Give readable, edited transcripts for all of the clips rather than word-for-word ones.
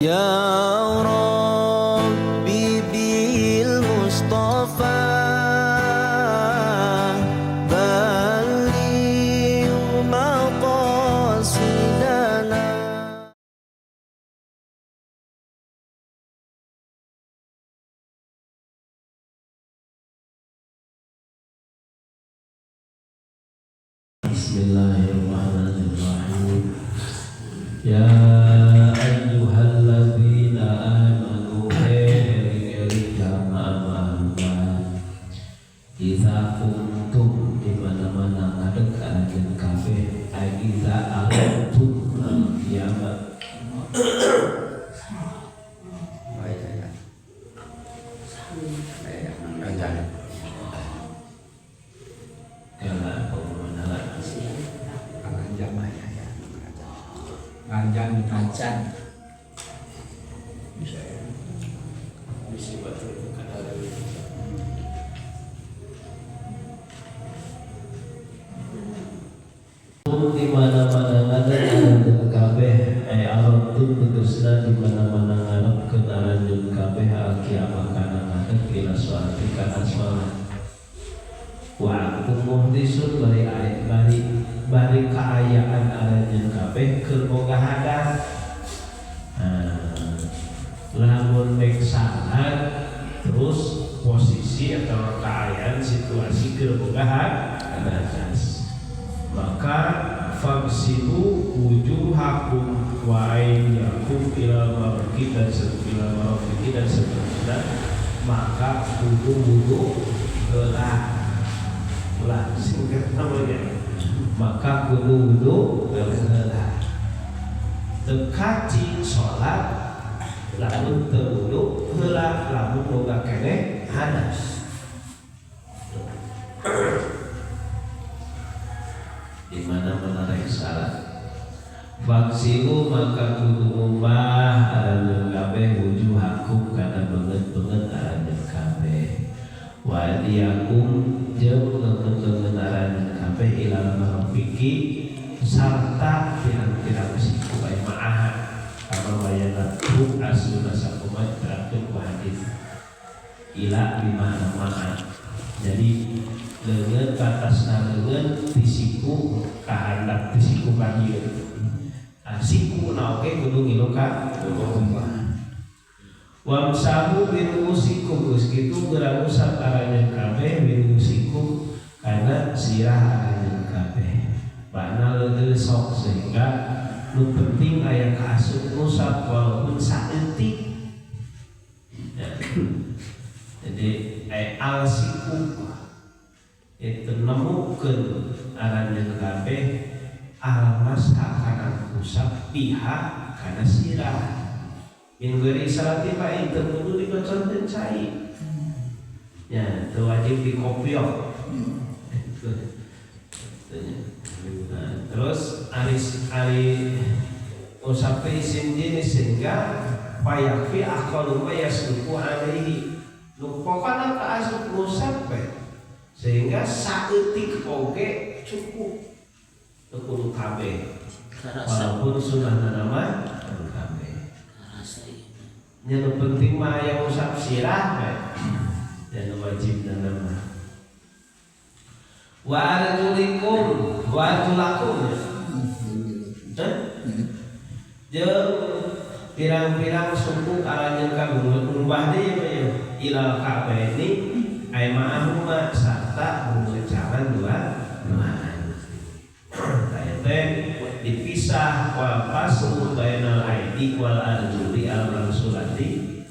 Ya Rabbi bil Mustafa balligh maqasidana. Bismillahirrahmanirrahim. Ya ayyuhalladzina amanu eling-eling jamaah Iza kuntum di mana-mana ngadeg ajeun kabeh iza aradtum kiamat. Ngajan di mana-mana ngadeg ajeun kabeh aradtum tegasna di mana-mana ngadeg ajeun kabeh kiamat kana ngadeg ila suatu kana salat. Wa antum muhdisun bari kaayaan aranjeun kabeh keur boga hadat. Lamun mek salat terus posisi atau keadaan situasi keur boga hadat, maka fagsilu wujuhakum wa ayyakum ila marqi dan seterusnya, maka wudu heula ulah singkat namanya, maka wudu heula dekati sholat lamun teu wudu heula lamun boga keneh hadas. Di mana-mana rek salat faksilu maka kudu ummah aranjeun kabeh wujuhakum kana beungeut-beungeut aranjeun kabeh wa diyakum jeung leungeun aranjeun kabeh ila marfiqi sarta pirang-pirang siku bae ma'ah kama bayana hum asuna sakumat terakhir hadis ila di mana-mana. Jadi leungeun katasna leungeun tisiku kahandap tisiku kadieu. Siku na oge kudu ngilu ka wamsahu biruusikum geus kitu geura usap aranjeun kabeh biruusikum kana sirah aranjeun kabeh. Bana leungeun sok sehingga nu penting aya kaasup usap walaupun saeutik. Jadi al siku itu nemukeun aranjeun kabeh almas kana usap pihak kana sirah min geuri salati fa itu kudu digoconkeun cai ya teu wajib dikopiok. Nah, terus ari usap isim jenis sehingga payakfi aqalu ma yasluku alaihi nu pokona kaasup usap sehingga saeutik oge cukup kudu kabeh walaupun sunahna nama kabeh. Yang penting mah aya usap sirah dan wajibna nama wa arjulikum wa arjulakum jeung pirang-pirang suku aranjeun ka umbah deui ya ilal ka'baini ay ma'ahuma sarta mengucapkan dua dipisah wal faslu bainal aidi wal arjuli al mansulati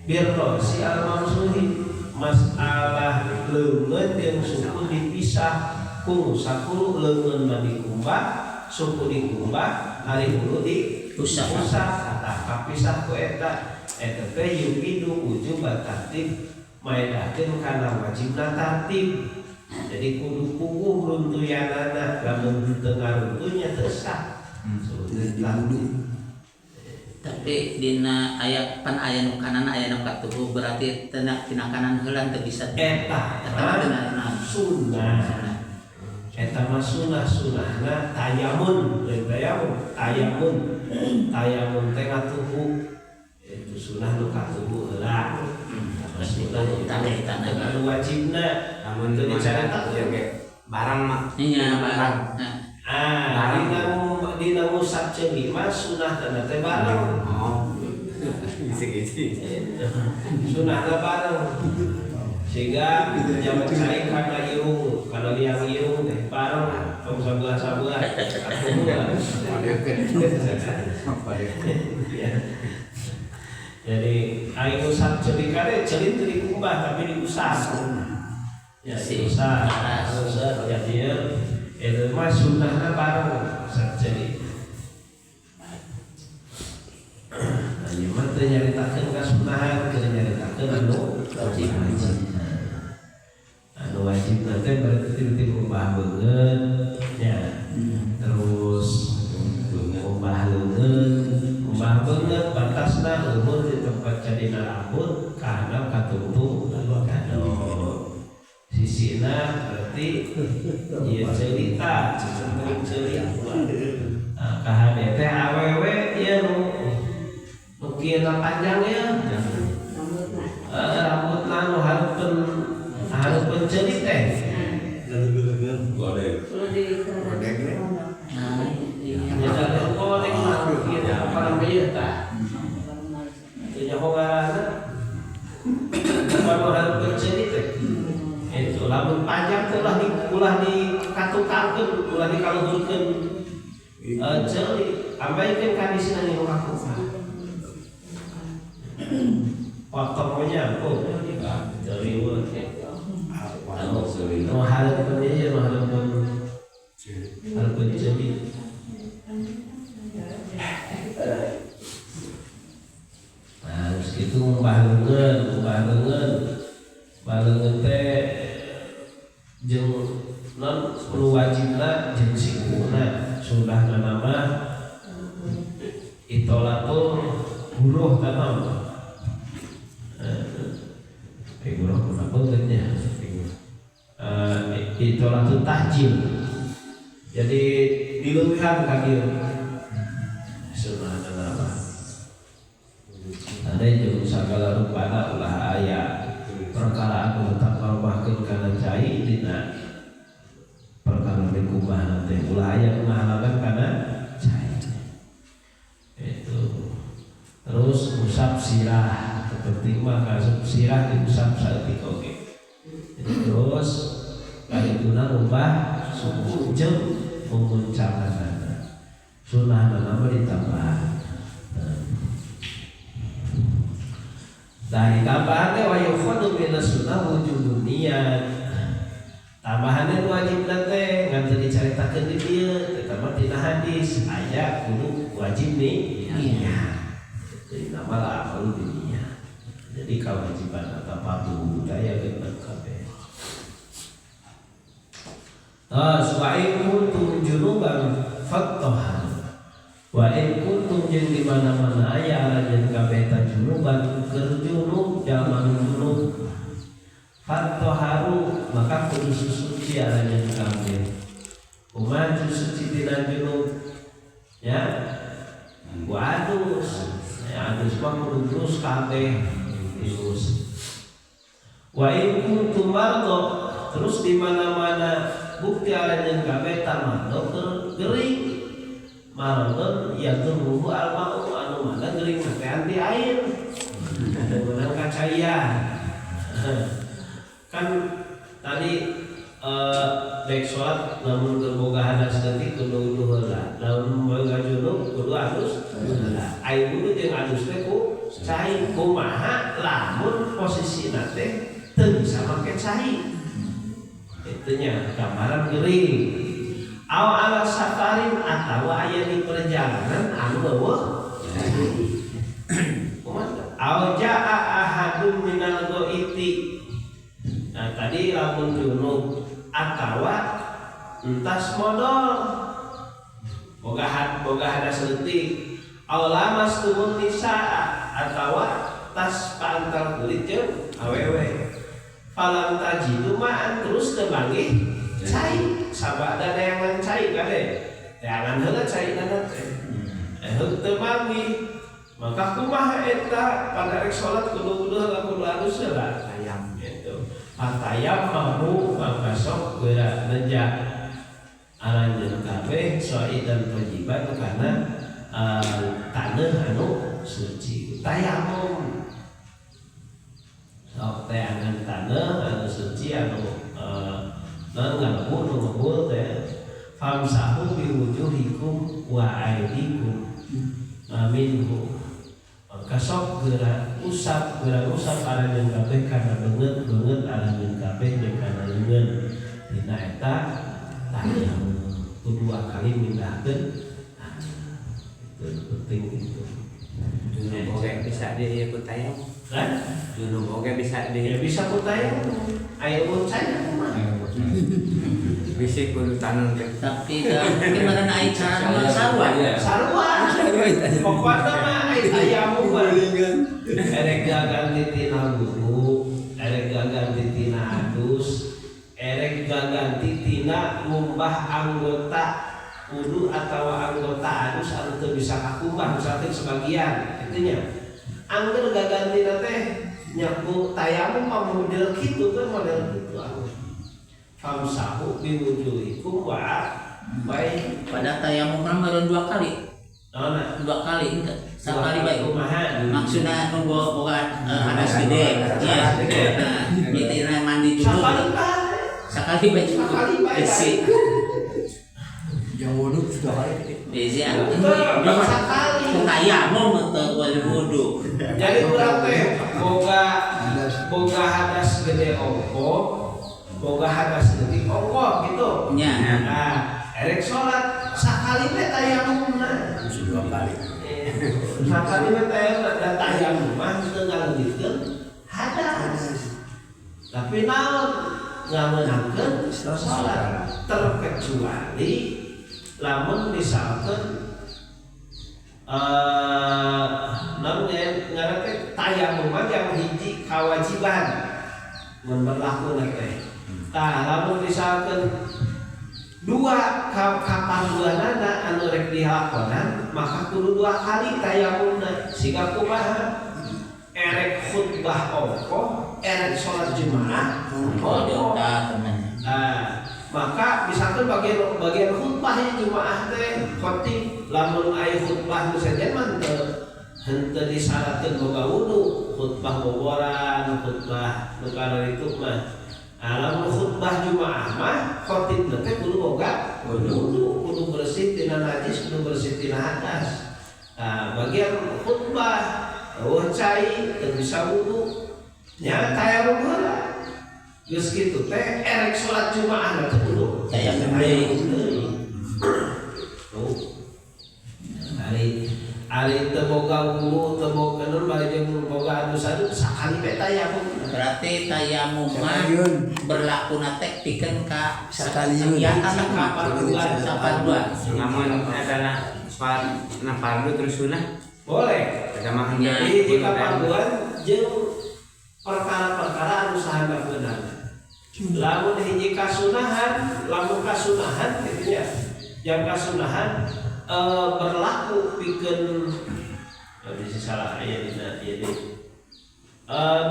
birro si al mansuli masalah leungeun jeung suku dipisah ku sakulu leungeun mah dikumbah suku dikumbah ari hulu diusap kata kapisah ku eta teh yufidu wujub tartib maedakeun kana wajibna tartib. Jadi kudu puguh runtuyanana lamun teu ngaruntunya teu sah. Tapi dina aya pan aya nu kanan aya nu katuhu berarti tina kanan heula teu bisa eta sunnah. Eta mah sunahna tayamun teh ngatuhu sunah nu katubu heula. Sunah tanah nu wajibna namun teu dicarita barang mah Iya barang. dina ngusap ceuli mah sunah teh bareng. oh isi Sunahna bareng. Sehingga jaman cai kana irung, kana liang irung teh bareng tong sabelah-sabelah. Jadi aing usap ceuli kade ceuli teu dikumbah tapi diusap. Ya diusap. Jadi itu mah sunahna bareng usap ceuli. Ieu mah teu nyaritakeun kasunahan, teu nyaritakeun anu wajib. Anu wajib teh berarti ti ngubah beungeut nya. Terus ngubah leungeut, ngubah beungeut batasna umur di tempat cadina rambut kana katutu kado. Sisina berarti ieu cerita, kahade teh awewe ieu nu kieu panjang ya. Rambutna nu hareupeun ceulik teh. godek Ya da kolek mah kieu parang beuh tah. Teu nyaho ngaranna. Kalau hareupeun ceulik teh. Itu lamun panjang teh ulah dikatukarkeun, ulah dikaluhurkeun ceulik. Ambaikeun kandisina nu kakuha. Faktornya kok dari word no harapan aja no harapan jadi nah terus itu balengan teh jeung non perlu wajibna jeung sikuna sudah nama itolatul buruh tanam figurah kuna beungeutnya itolatul tahjil jadi dileuwihkan ka dieu subhanallah ada jeung sagala rupana ulah aya perkara anu tetap ngalobahkeun kana cai dina perkara dikubah teh ulah aya ngahalangan kana cai itu terus usap sirah seperti mah kasep sirah diusap saeutik oge. Terus kadituna rubah suku jeung memuncanganana. Sunahna mah ditambah. Dari tambahan teh wa yukhadu minas sunnah wujudun niyat. Tambahanna wajibna teh ngan teu dicaritakeun di dieu, eta mah dina hadis aya kudu wajib niyat. Jadi nama lah perlu dunia. Jadi kewajiban atau patuh budaya kita kabeh. Wa in kuntum junuban fattahar. Wa in kuntum jeung di mana-mana aya arajan kabeh ta junuban keur junub jaman junub. Fattaharu maka kudu suci arajan kabeh. Kumaha suci dina junub? Ya. Waduh. Adus mah kudu terus kabeh terus. Wa in kuntum mardo terus di mana-mana bukti arajan kabeh tamardo gering. Mardo ya turuhu al-ma'u anu mana gering teh anti air. Menang kacaya. Kan tadi baik sholat namun berboga hadas nanti kudu heula lamun boga junub kudu adus heula air wudu jeung adus teh ku cai kumaha lamun posisina teh teu bisa make cai itu nya gambaran geuring aw ala safarin atawa aya di perjalanan anu eueuh kumaha aw jaa ahadun minal ghaiti. Nah tadi lamun junub atawa entas modal boga hadas leutik aw lamas tumun nisa atawa tas pantal kulit jeung awewe falam tajidu ma'an terus teu manggih cai sabada dayangan cai kade dayangan heula cai nana teh teu manggih Maka kumaha eta pada rek salat kudu halus heula tayam gitu. Patayam mampu mangkasok geura nejak aranjeun kabeh soidan wajiban karena taneuh anu suci. Tayamum sok teh angan taneuh anu suci anu ngabul teh famsahu biwujuhikum wa aydikum minhu. Kasok geura usap aranjeun kabeh kana beungeut aranjeun kabeh jeung kana leungeun dina eta tayamum kudu 2 kali mindahkeun. Itu penting itu. Duno boga bisa di tayam. Kan? Duno boga bisa di. Ya bisa ku tayamum. Aya boncanya mah. Bisa kudu tanun teh. Tapi gimana naik cara sarua? Sarua. Pokoknya mah aya tayamum mah. Erek gaganti tina wudu, erek gaganti tina adus, erek gaganti tina ngumbah anggota wudu atau anggota adus anu teu bisa kakumbah misalkan sebagian itunya. Angger gaganti teh nyaku tayamum mah model kitu kan model kitu anu. Famsahu biwujuhikum wa baik Pada tayamum kan baru 2 kali. Nona 2 kali enggak? Sekali baik. kumaha Maksudnya nunggu boga hadas gede. Ya. Mitina mandi dulu. Sekali baik. Sekali baik. Besi. Yang wudhu sudah kali. Besi sekali. Tayamum atau wudu. Jadi urang teh boga hadas gede ongko, boga hadas gede ongko gitu. Nya. Nah, erek salat sakali teh tayamumna. Sudah 2 kali. Sakali teh tayamum mah teu ngalengitkeun hadas. Tapi naon ngameunangkeun salat terkecuali lamun misalkan namun ngaranna tayamum yang hiji kewajiban mun berlaku teh. Tah lamun misalkan 2 kapanduanana anu rek dilakonan maka kudu 2 kali tayamumna. Siga kumaha? Erek khutbah ongko, erek salat Jumaah ongko. Maka misalkan bagian khutbahnya Jumaah teh khotib lamun aya khutbah nu saja mah henteu disyaratkeun boga wudu, khutbah boboran, khutbah nu kana itu mah. Lamun khutbah Jumaah mah khotib teh kudu boga wudu, kudu bersih tina najis, kudu bersih tina hadas. Bagian khutbah eueuh cai teu bisa wudu nya tayamum heula. Geus kitu teh erek salat Jumaah teh kudu Tayamum deui. Tuh. Ari teu boga wudu, teu boga nun bari jeung boga adus-adus sakali bae tayamum. Berarti tayamum mah berlaku teh pikeun ka Sakaliun. kegiatan kapanduan. Namun adalah salat fardu terus sunah. Boleh. Jamaah Jadi jika panduan jeung perkara-perkara anu sahandapeunana. Lamun hiji kasunahan, lamun kasunahan gitu ya. Yang kasunahan berlaku pikeun bisa salah aya dina ieu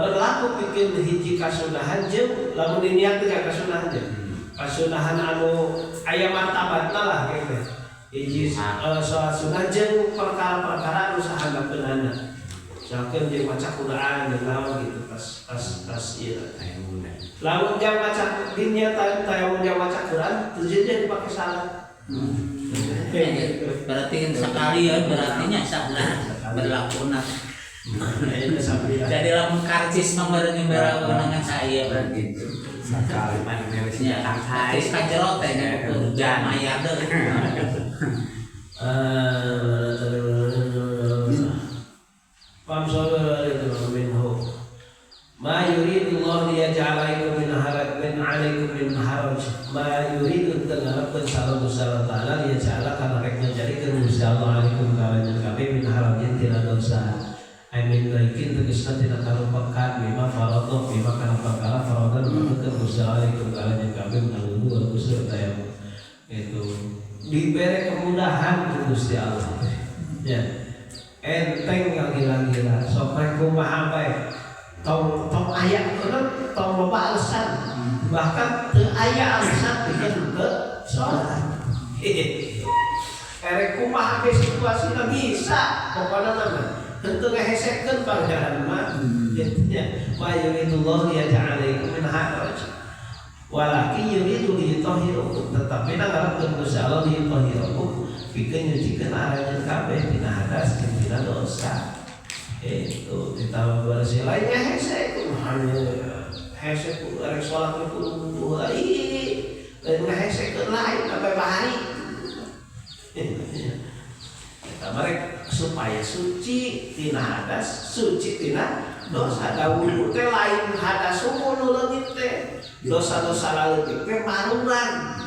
berlaku pikeun hiji kasunahan jeung lamun diniatkeun ka kasunahan jeung kasunahan anu aya martabatna lah gitu. Hiji salat sunah jeung perkara-perkara anu sahandapeunana. Misalkan jeung maca Quran jeung naon gitu pas ieu tayamum. Lamun jang maca diniatan tayamum jang maca Quran teu jadi dipake salat. Berarti sekali ya berartinya salah berlakuna. Jadi lamun karcis nomor nyembara dengan saya berarti sekali mana ya karcis kajerot teh hujan aya deui. Ma yuridu Allah liyaj'alaikum min haraj ma yuridu tangarapkeun sallallahu taala liyaj'ala kana rek menjadikeun Gusti Allah alaikum kalangan kabeh min harajin tina dosa. Amin laikin tegasna tina kalupakan bima faradha bima kana perkara faradan maka Gusti Allah alaikum kalangan kabeh menanggung dua Gusti tayamum. Itu diberi kemudahan Gusti Allah. Ya. enteng yang gila-gila sok rek kumaha bae tong aya tong loba alasan bahkan teu aya alasan bikin ke salat erek kumaha ge situasina bisa pokona mah henteu ngahesekeun pangajaran mah intinya wa yuridullahu yaj'alaikum min haraj walakin yuridu liyutahhirakum tetapi ngarepkeun Gusti Allah liyutahhirakum pikeun nyucikeun arajeun kabeh tina hadas jeung tina dosa itu kita bersih lainnya hese kumaha hese ku arek salat ku kudu ai lain ngahese ke lain sampai bahari kita mereka supaya suci tina hadas suci tina dosa da wudu teh lain hadas umur leungit teh dosa-dosa leutik teh marurang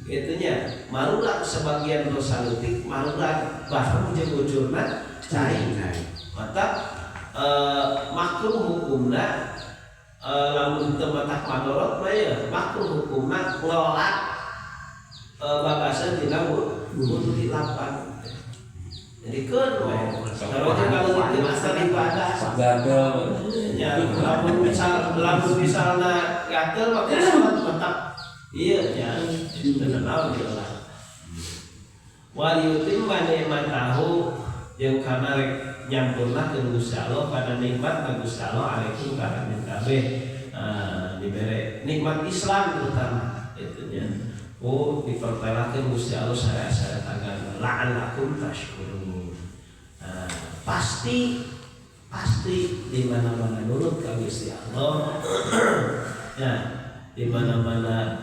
itunya marurang sebagian dosa leutik marurang bahkan jeung ujurna cai mata makruh hukumna lamun teu matah madorot mah ya makruh hukumna ngelak bagasan dina wudu di lapan jadi keun we kalau itu asal ibadah ya lamun misalna gatel waktu salat mantap iya nya bener naon lah wal yutimma ni'matahu yang karena nyampurna ke Gusti Allah pada nikmat ke Gusti Allah alaikum karena kabeh dibere nikmat Islam terutama itunya dipertelakeun Gusti Allah saya tangan la'allakum tashkurun pasti di mana-mana nurut ka Gusti Allah ya di mana-mana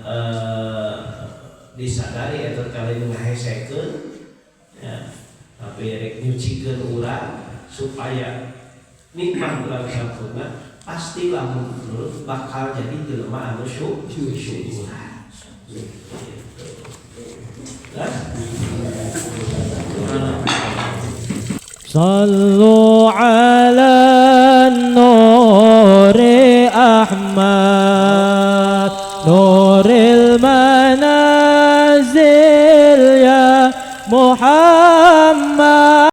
disadari atau kalian ngahesekeun ya tapi rek nyucikeun urang supaya nikmat urang sampurna pasti lamun nurut bakal jadi jelema anu syukur. Sallu ala nuri Ahmad nuril manazil ya Muhammad